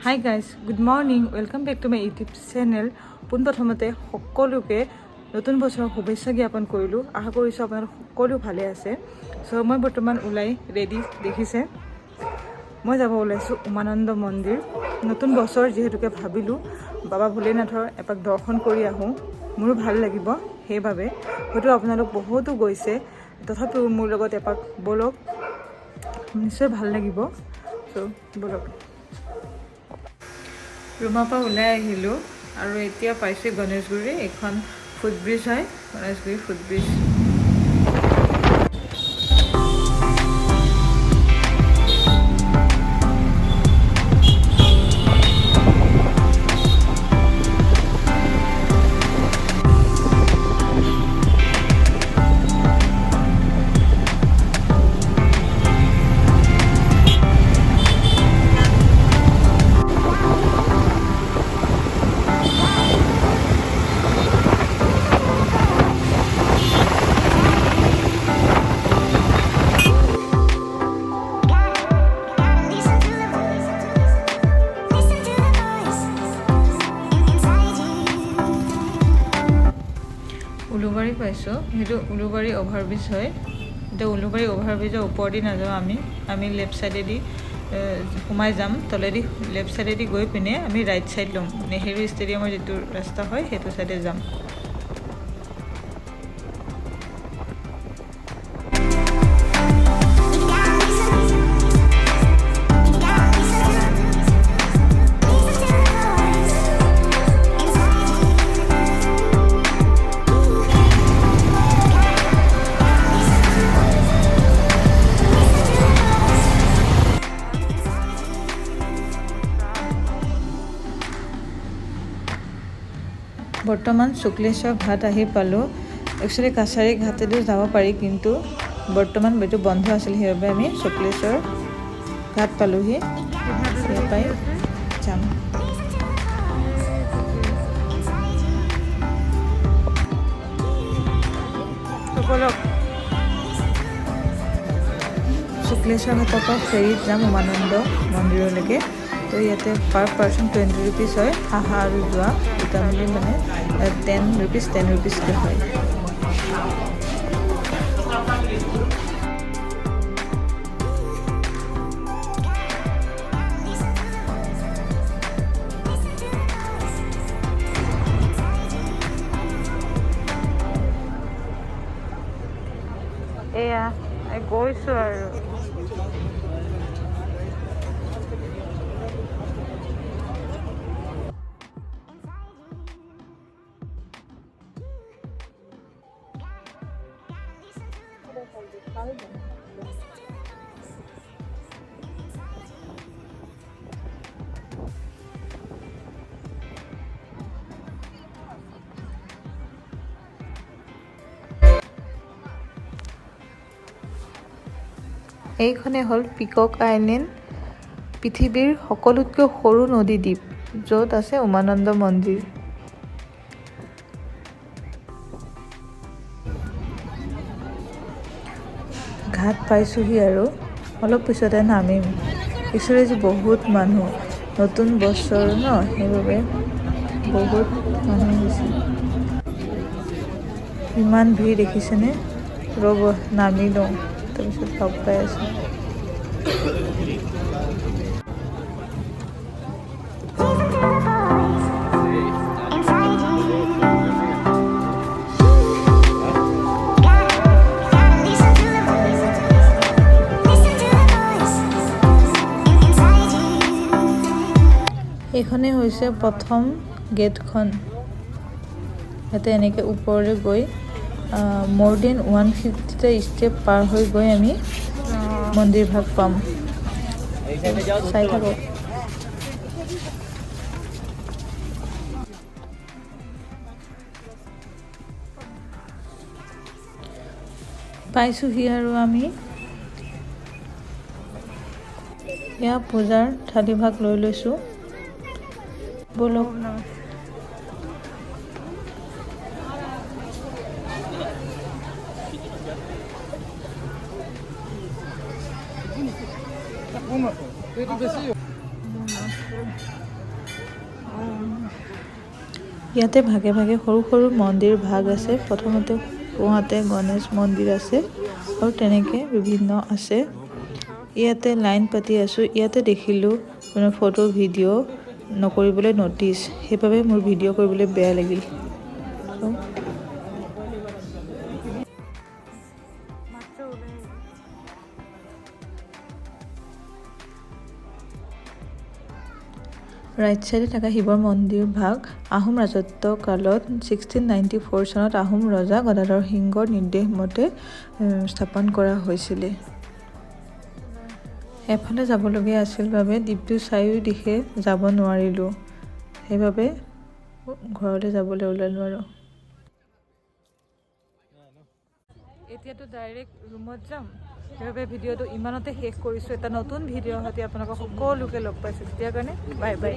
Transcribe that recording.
Hi guys, good morning. Welcome back to my YouTube channel. পোনপ্ৰথমতে সকলোকে নতুন বছৰৰ শুভেচ্ছা জ্ঞাপন কৰিলোঁ। আশা কৰিছোঁ আপোনালোক সকলো ভালে আছে। সো মই বৰ্তমান ওলাই ৰেডি দেখিছে। মই যাব ওলাইছোঁ উমানন্দ মন্দিৰ। নতুন বছৰ যেহেতুকে ভাবিলোঁ বাবা ভোলেনাথৰ এপাক দৰ্শন কৰি আহোঁ। মোৰো ভাল লাগিব সেইবাবে হয়তো আপোনালোক বহুতো গৈছে তথাপিও মোৰ লগত এপাক বলক নিশ্চয় ভাল লাগিব। সো বলক ৰুমৰ পৰা ওলাই আহিলোঁ আৰু এতিয়া পাইছোঁ গণেশগুৰি। এখন ফুটব্ৰিজ হয়, গণেশগুৰি ফুটব্ৰিজ। উলুবাৰী পাইছোঁ, সেইটো উলুবাৰী অভাৰব্ৰিজ হয়। এতিয়া উলুবাৰী অভাৰব্ৰিজৰ ওপৰেদি নাযাওঁ আমি লেফ্ট ছাইডেদি সোমাই যাম। তলেদি লেফ্ট ছাইডেদি গৈ পিনে আমি ৰাইট ছাইড ল'ম। নেহেৰু ষ্টেডিয়ামৰ যিটো ৰাস্তা হয় সেইটো ছাইডে যাম। বৰ্তমান শুক্লেশ্বৰ ঘাট আহি পালোঁ। একচুৱেলি কাছাৰী ঘাটেদিও যাব পাৰি, কিন্তু বৰ্তমান এইটো বন্ধ আছিল, সেইবাবে আমি শুক্লেশ্বৰ ঘাট পালোঁহি। ইয়াৰ পৰাই যাম। শুক্লেশ্বৰ ঘাটৰ পৰা ফেৰীত যাম উমানন্দ মন্দিৰলৈকে। তো ইয়াতে পাৰ পাৰ্চন 20 ৰুপিজ হয়, আহা আৰু যোৱা দুটা মিলি মানে 10 ৰুপিজকৈ হয়। এয়া গৈছোঁ আৰু এইখনে হ'ল পিকক আইলেণ্ড, পৃথিৱীৰ সকলোতকৈ সৰু নদী দ্বীপ, য'ত আছে উমানন্দ মন্দিৰ। ঘাট পাইছোঁহি আৰু অলপ পিছতে নামিম। একচুৱেলি বহুত মানুহ, নতুন বছৰ ন, সেইবাবে বহুত মানুহ হৈছে। ইমান ভিৰ দেখিছেনে? ৰ'ব নামি লওঁ, তাৰপিছত লগ পাই আছোঁ। এইখনেই হৈছে প্ৰথম গেটখন। ইয়াতে এনেকৈ ওপৰলৈ গৈ মোৰ দেন 150টা ষ্টেপ পাৰ হৈ গৈ আমি মন্দিৰ ভাগ পাম। চাই থাকক। পাইছোঁহি আৰু আমি এয়া পূজাৰ থালি ভাগ লৈ লৈছোঁ। বলক ইয়াতে ভাগে ভাগে সৰু সৰু মন্দিৰ ভাগ আছে। প্ৰথমতে পুৱাতে গণেশ মন্দিৰ আছে আৰু তেনেকৈ বিভিন্ন আছে। ইয়াতে লাইন পাতি আছোঁ। ইয়াতে দেখিলোঁ মানে ফটো ভিডিঅ' নকৰিবলৈ ন'টিছ, সেইবাবে মোৰ ভিডিঅ' কৰিবলৈ বেয়া লাগিল। ৰাইট চাইডে থকা শিৱৰ মন্দিৰ ভাগ আহোম ৰাজত্ব কালত 1694 চনত আহোম ৰজা গদাধৰ সিংহৰ নিৰ্দেশ মতে স্থাপন কৰা হৈছিলে। এফালে যাবলগীয়া আছিল বাবে দ্বীপটো চাৰিও দিশে যাব নোৱাৰিলোঁ, সেইবাবে ঘৰলৈ যাবলৈ ওলালোঁ। আৰু এতিয়াতো ডাইৰেক্ট ৰুমত যাম, সেইবাবে ভিডিঅ'টো ইমানতে শেষ কৰিছোঁ। এটা নতুন ভিডিঅ'ৰ সৈতে আপোনালোকক সকলোকে লগ পাইছোঁ। তেতিয়াৰ কাৰণে বাই বাই।